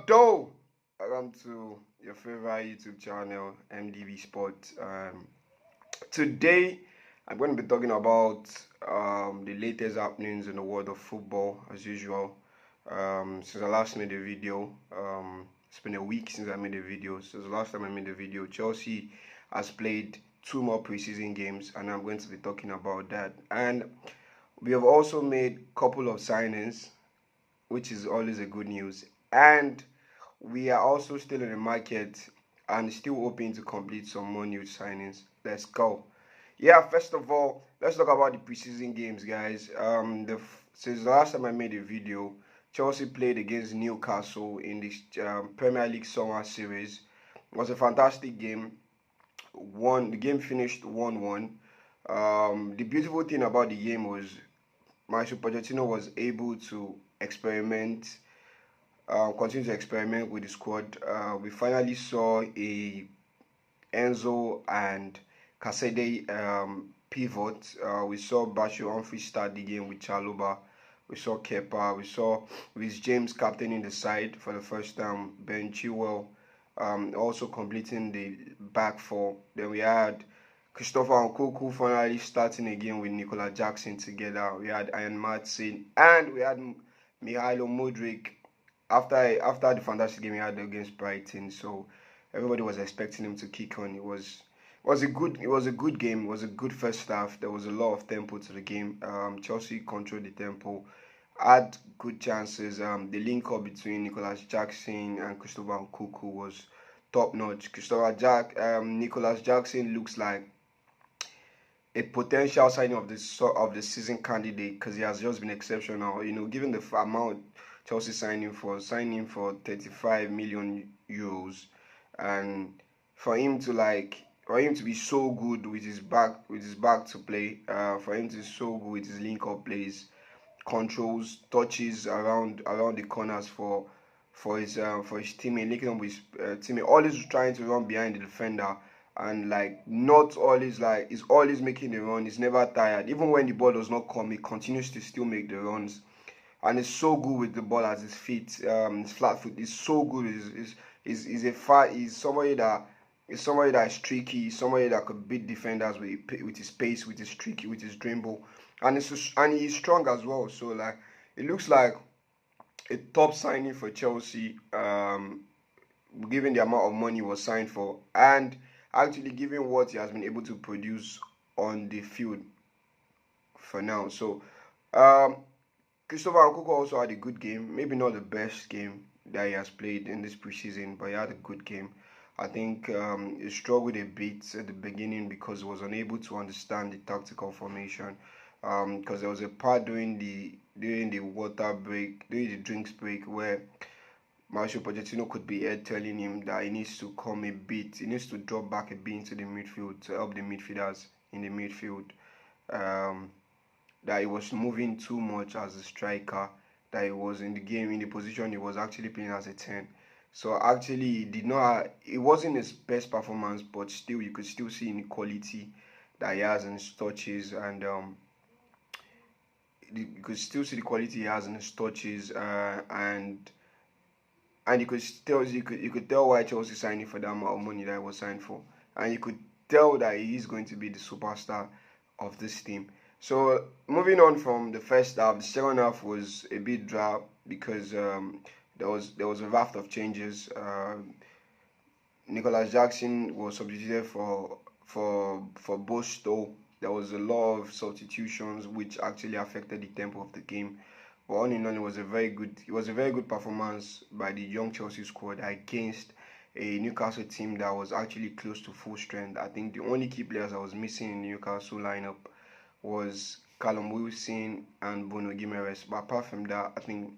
Yo, welcome to your favorite YouTube channel, MDV Sports. Today, I'm going to be talking about the latest happenings in the world of football, as usual. Since I last made a video, it's been a week since I made a video. Since the last time I made a video, Chelsea has played 2 more preseason games, and I'm going to be talking about that. And we have also made a couple of signings, which is always a good news. And we are also still in the market and still hoping to complete some more new signings. Let's go. Yeah, first of all, let's talk about the preseason games, guys. Since the last time I made a video, Chelsea played against Newcastle in the Premier League Summer Series. It was a fantastic game. The game finished 1-1. The beautiful thing about the game was Mauricio Pochettino was able to continue to experiment with the squad. We finally saw a Enzo and Kasede pivot. We saw Bashu Humphrey start the game with Chalobah. We saw Kepa. We saw Rhys James captaining the side for the first time. Ben Chilwell also completing the back four. Then we had Christopher Nkunku finally starting again with Nicola Jackson together. We had Ian Martin and we had Mihailo Mudryk after the fantastic game he had against Brighton. So everybody was expecting him to kick on. It was a good game. It was a good first half. There was a lot of tempo to the game. Chelsea controlled the tempo, had good chances. The link up between Nicolas Jackson and Christopher Nkunku was top notch. Nicolas Jackson looks like a potential signing of the season candidate because he has just been exceptional. Given the amount Chelsea signing for 35 million euros, and for him to be so good with his back to play, for him to be so good with his link up plays, controls, touches around the corners for his teammate, linking up with his teammate, always trying to run behind the defender. And not always he's always making the run. He's never tired. Even when the ball does not come, he continues to still make the runs. And he's so good with the ball at his feet. His flat foot is so good. He's somebody that is tricky. Somebody that could beat defenders with his pace, with his tricky, with his dribble, and he's strong as well. So it looks like a top signing for Chelsea. Given the amount of money he was signed for, and actually given what he has been able to produce on the field for now. So Christopher Nkunku also had a good game. Maybe not the best game that he has played in this preseason, but he had a good game. I think he struggled a bit at the beginning because he was unable to understand the tactical formation. Because there was a part during the water break, during the drinks break, where Mauricio Pochettino could be telling him that he needs to come a bit, he needs to drop back a bit into the midfield to help the midfielders in the midfield. That he was moving too much as a striker, that he was in the game, in the position he was actually playing as a 10. So actually it wasn't his best performance, but still you could still see in the quality that he has in his touches, and you could still see the quality he has in his touches, and you could tell why Chelsea signed him for that amount of money that he was signed for, and you could tell that he is going to be the superstar of this team. So moving on from the first half, the second half was a bit dry because there was a raft of changes. Nicolas Jackson was substituted for Bosto. There was a lot of substitutions which actually affected the tempo of the game. But all in all, it was a very good performance by the young Chelsea squad against a Newcastle team that was actually close to full strength. I think the only key players that was missing in the Newcastle lineup was Callum Wilson and Bruno Guimaraes. But apart from that, I think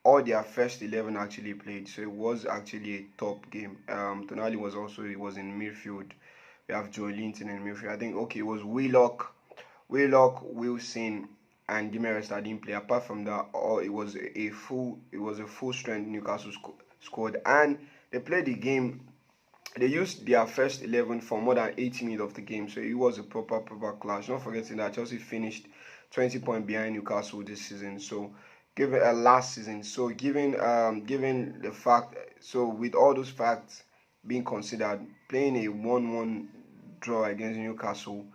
all their first 11 actually played. So it was actually a top game. Tonali was in midfield. We have Joe Linton in midfield. I think it was Willock, Wilson, and Guimaraes that didn't play. Apart from that, it was a full strength Newcastle squad, and they played the game. They used their first 11 for more than 80 minutes of the game, so it was a proper clash. Not forgetting that Chelsea finished 20 points behind Newcastle this season, so given last season. So given the fact, so with all those facts being considered, playing a 1-1 draw against Newcastle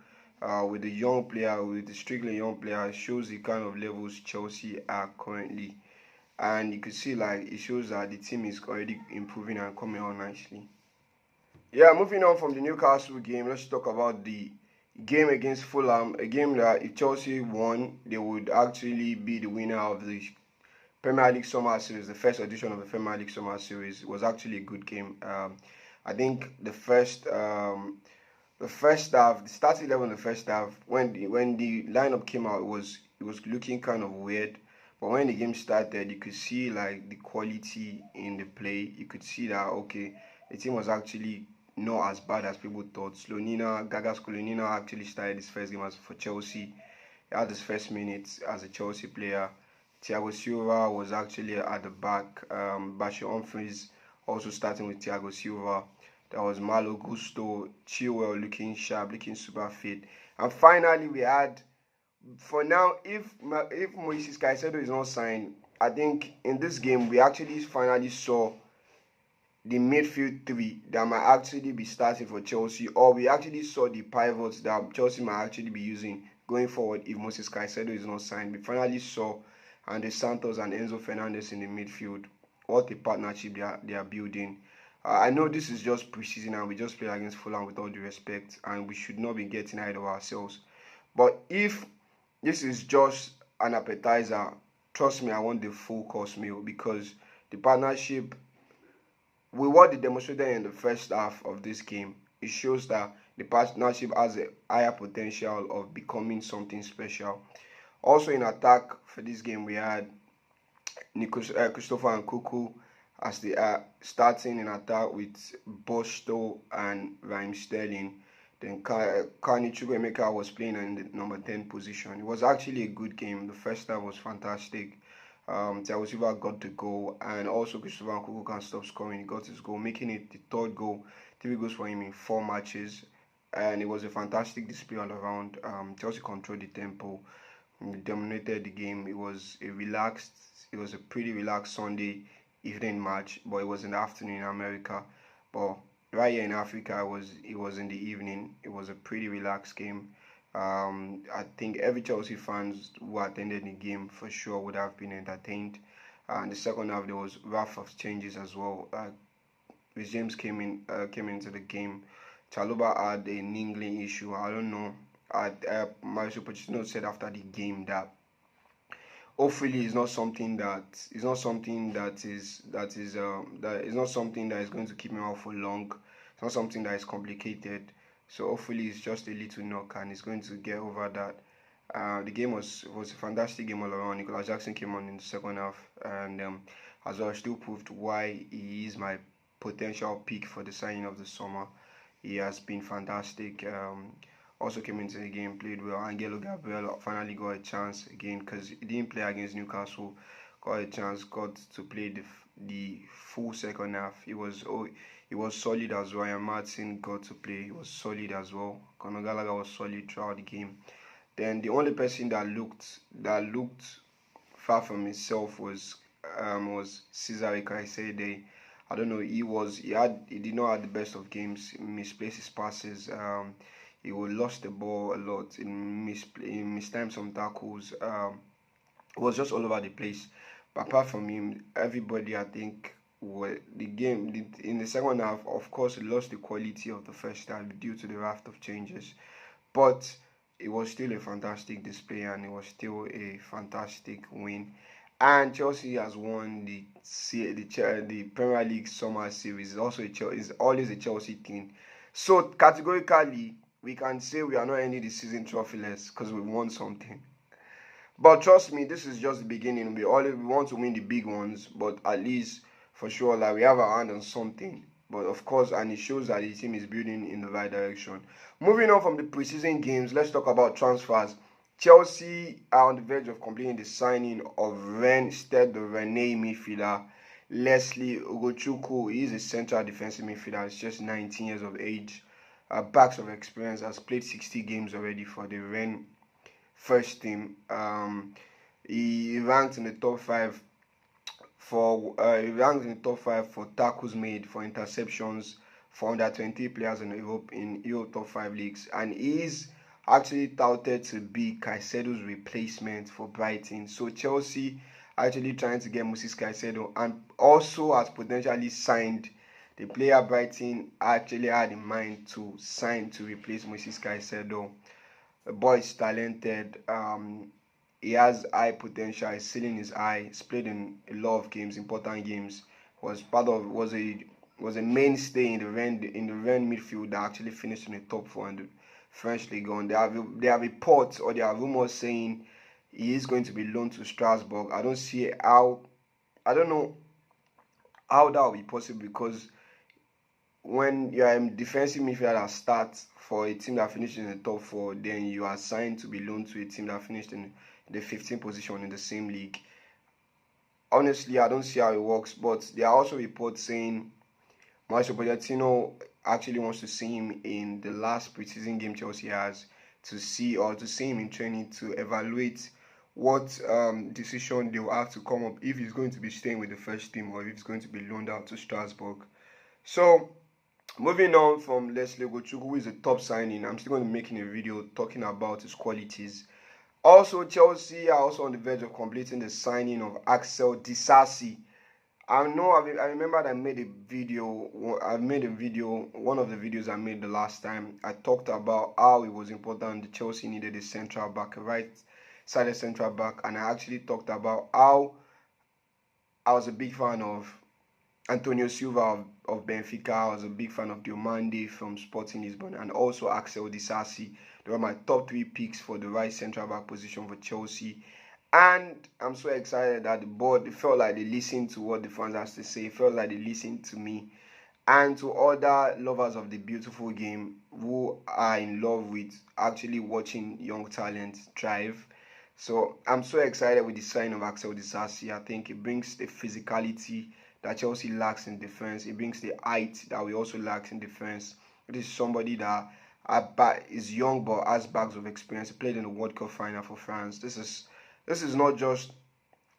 with a young player, with a strictly young player, shows the kind of levels Chelsea are currently, and you could see like it shows that the team is already improving and coming on nicely. Yeah, moving on from the Newcastle game, let's talk about the game against Fulham. A game that if Chelsea won, they would actually be the winner of the Premier League Summer Series. The first edition of the Premier League Summer Series. It was actually a good game. I think the first half, the starting 11, the first half, when the lineup came out, it was looking kind of weird. But when the game started, you could see like the quality in the play. You could see that okay, the team was actually not as bad as people thought. Gaga Slonina actually started his first game as for Chelsea. He had his first minutes as a Chelsea player. Thiago Silva was actually at the back. Bashi Humphries also starting with Thiago Silva. There was Malo Gusto, Chilwell looking sharp, looking super fit. And finally, we had, for now, if Moises Caicedo is not signed, I think in this game we actually finally saw the midfield three that might actually be starting for Chelsea, or we actually saw the pivots that Chelsea might actually be using going forward if Moises Caicedo is not signed. We finally saw Andre Santos and Enzo Fernandez in the midfield. What a partnership they are building. I know this is just preseason and we just played against Fulham with all due respect, and we should not be getting ahead of ourselves. But if this is just an appetizer, trust me, I want the full course meal, because the partnership, with what they demonstrated in the first half of this game, it shows that the partnership has a higher potential of becoming something special. Also in attack for this game, we had Christopher Nkunku as they are starting in attack with Bosto and Raheem Sterling. Then Carney Chukwuemeka was playing in the number 10 position. It was actually a good game. The first half was fantastic. Thiago Silva got the goal, and also Christopher Nkunku can't stop scoring. He got his goal, making it the third goal, 3 goals for him in 4 matches. And it was a fantastic display all around. Chelsea controlled the tempo, dominated the game. It was a pretty relaxed Sunday evening match, but it was in the afternoon in America. But right here in Africa, it was in the evening. It was a pretty relaxed game. I think every Chelsea fans who attended the game for sure would have been entertained. And the second half, there was raft of changes as well. Rhys James came into the game. Chalobah had a niggling issue. I don't know. Mauricio Pochettino said after the game that hopefully it's not something that is going to keep him out for long. It's not something that is complicated. So hopefully it's just a little knock and he's going to get over that. The game was a fantastic game all around. Nicolas Jackson came on in the second half, and as well still proved why he is my potential pick for the signing of the summer. He has been fantastic. Also came into the game, played well. Angelo Gabriel finally got a chance again because he didn't play against Newcastle. Got a chance, got to play the full second half. He was solid as well. And Martin got to play. He was solid as well. Conor Gallagher was solid throughout the game. Then the only person that looked far from himself was Cesare Caicedo. I don't know. He did not have the best of games. He misplaced his passes. He would lost the ball a lot. He mistimed some tackles. It was just all over the place. But apart from him, everybody, I think, in the second half, of course, lost the quality of the first half due to the raft of changes. But it was still a fantastic display, and it was still a fantastic win. And Chelsea has won the Premier League Summer Series. It's always a Chelsea thing. So categorically, we can say we are not ending the season trophyless because we won something. But trust me, this is just the beginning. We want to win the big ones, but at least for sure, like we have our hand on something. But of course, and it shows that the team is building in the right direction. Moving on from the preseason games, let's talk about transfers. Chelsea are on the verge of completing the signing of the Rennes midfielder Leslie Ugochukwu. He is a central defensive midfielder. He's just 19 years of age. Backs of experience, has played 60 games already for the Rennes first team. He ranked in the top five for tackles made, for interceptions, for under 20 players in Europe top five leagues, and he is actually touted to be Caicedo's replacement for Brighton. So Chelsea actually trying to get Moses Caicedo, and also has potentially signed the player Brighton actually had in mind to sign to replace Moses Caicedo. The boy is talented. He has high potential. His ceiling is high. He's played in a lot of games, important games. Was a mainstay in the Rennes midfield that actually finished in the top four in the French League. On there are reports or there are rumors saying he is going to be loaned to Strasbourg. I don't know how that will be possible, because when you are a defensive midfielder that starts for a team that finished in the top four, then you are assigned to be loaned to a team that finished in the 15th position in the same league. Honestly, I don't see how it works, but there are also reports saying Mauricio Pochettino actually wants to see him in the last preseason game Chelsea has, to see him in training to evaluate what decision they will have to come up if he's going to be staying with the first team or if he's going to be loaned out to Strasbourg. So moving on from Leslie Gochukwu, who is a top signing, I'm still going to be making a video talking about his qualities. Also, Chelsea are also on the verge of completing the signing of Axel Disasi. I remember that I made a video. One of the videos I made the last time, I talked about how it was important Chelsea needed a central back, a right-sided central back, and I actually talked about how I was a big fan of Antonio Silva of Benfica. I was a big fan of Diomande from Sporting Lisbon, and also Axel Disasi. They were my top three picks for the right central back position for Chelsea. And I'm so excited that the board, it felt like they listened to what the fans has to say. It felt like they listened to me and to other lovers of the beautiful game who are in love with actually watching young talent thrive. So I'm so excited with the sign of Axel Disasi. I think it brings the physicality that Chelsea lacks in defense. It brings the height that we also lack in defense. This is somebody that is young but has bags of experience. He played in the World Cup final for France. This is not just,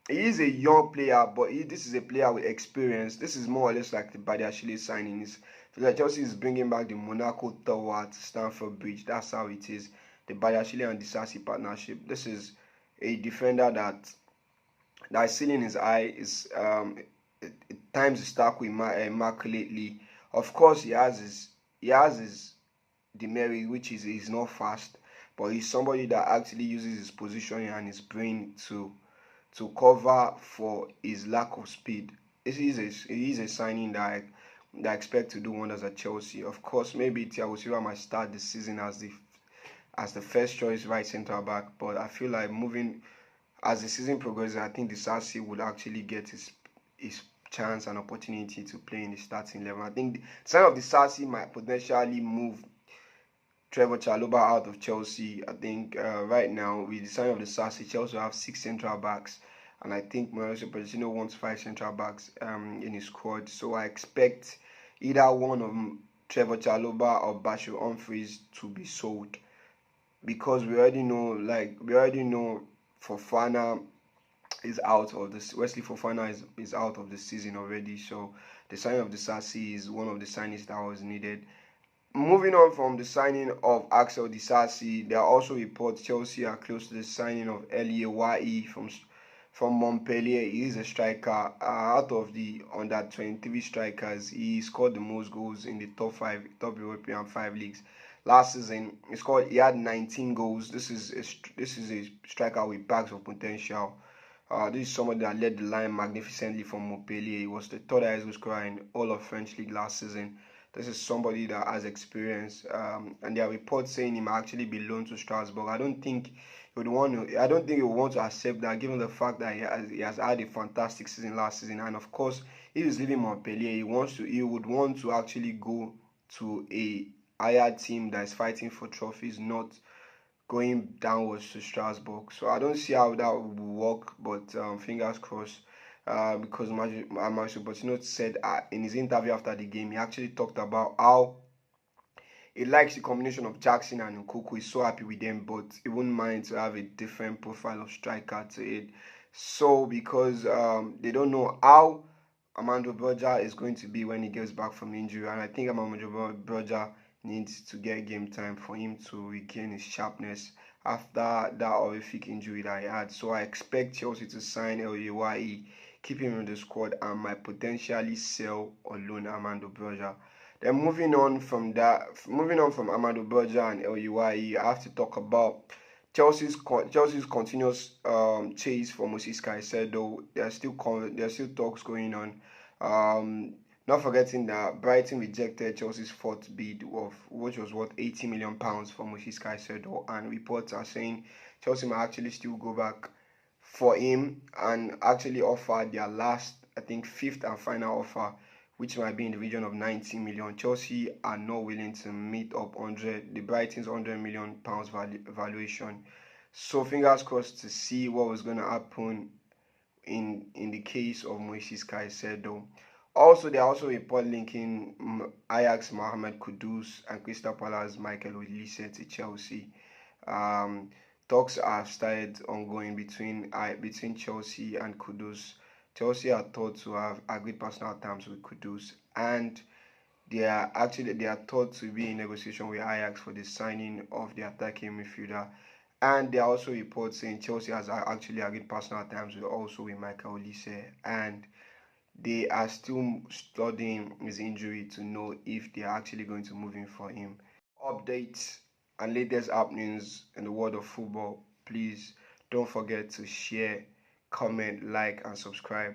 he is a young player, but this is a player with experience. This is more or less like the Badiashile signing. Is like Chelsea is bringing back the Monaco Tower at Stamford Bridge. That's how it is. The Badiashile and Disasi partnership. This is a defender that ceiling is high. Is at times is stuck with Mark lately. Of course, he has his demerit, which is he's not fast, but he's somebody that actually uses his positioning and his brain to cover for his lack of speed. He is a signing that I expect to do wonders at Chelsea. Of course, maybe Thiago Silva might start the season as the first choice right centre back, but I feel like moving as the season progresses, I think Disasi would actually get his chance and opportunity to play in the starting 11. I think the sign of Disasi might potentially move Trevor Chalobah out of Chelsea. I think right now, with the sign of Disasi, Chelsea have 6 central backs, and I think Mauricio Pochettino wants 5 central backs in his squad. So I expect either one of Trevor Chalobah or Bashir Humphries to be sold, because we already know Fofana is out of this. Wesley Fofana is out of the season already. So the signing of Disasi is one of the signings that was needed. Moving on from the signing of Axel Disasi, there are also reports Chelsea are close to the signing of Elie Wahi from Montpellier. He is a striker. Out of the under 23 strikers, he scored the most goals in the top European 5 leagues. Last season, he had 19 goals. This is a striker with bags of potential. This is somebody that led the line magnificently from Montpellier. He was the third highest goal scorer in all of French league last season. This is somebody that has experience, and there are reports saying he might actually be loaned to Strasbourg. I don't think he would want to accept that, given the fact that he has had a fantastic season last season. And of course, if he's leaving Montpellier, he would want to actually go to a higher team that is fighting for trophies, not going downwards to Strasbourg. So I don't see how that will work, but fingers crossed. Because Mauricio Pochettino said in his interview after the game, he actually talked about how he likes the combination of Jackson and Nkunku. He's so happy with them, but he wouldn't mind to have a different profile of striker to it. So because they don't know how Armando Broja is going to be when he gets back from injury, and I think Armando Broja needs to get game time for him to regain his sharpness after that horrific injury that he had. So I expect Chelsea to sign LUYE, keep him in the squad, and might potentially sell or loan Armando Broja. Then moving on from Armando Broja and LUYE, I have to talk about Chelsea's continuous chase for Moses Caicedo. There's still talks going on. Not forgetting that Brighton rejected Chelsea's fourth bid, which was worth £80 million for Moses Caicedo, and reports are saying Chelsea might actually still go back for him and actually offer their last, I think, fifth and final offer, which might be in the region of 90 million. Chelsea are not willing to meet up the Brighton's £100 million valuation. So fingers crossed to see what was going to happen in the case of Moises Caicedo. Also, there are also reports linking Ajax Mohamed Kudus and Crystal Palace Michael Olise to Chelsea. Talks have started ongoing between Chelsea and Kudus. Chelsea are thought to have agreed personal terms with Kudus, and they are thought to be in negotiation with Ajax for the signing of the attacking midfielder. And there are also reports saying Chelsea has actually agreed personal terms with Michael Olise, and they are still studying his injury to know if they are actually going to move in for him. Updates and latest happenings in the world of football, please don't forget to share, comment, like, and subscribe.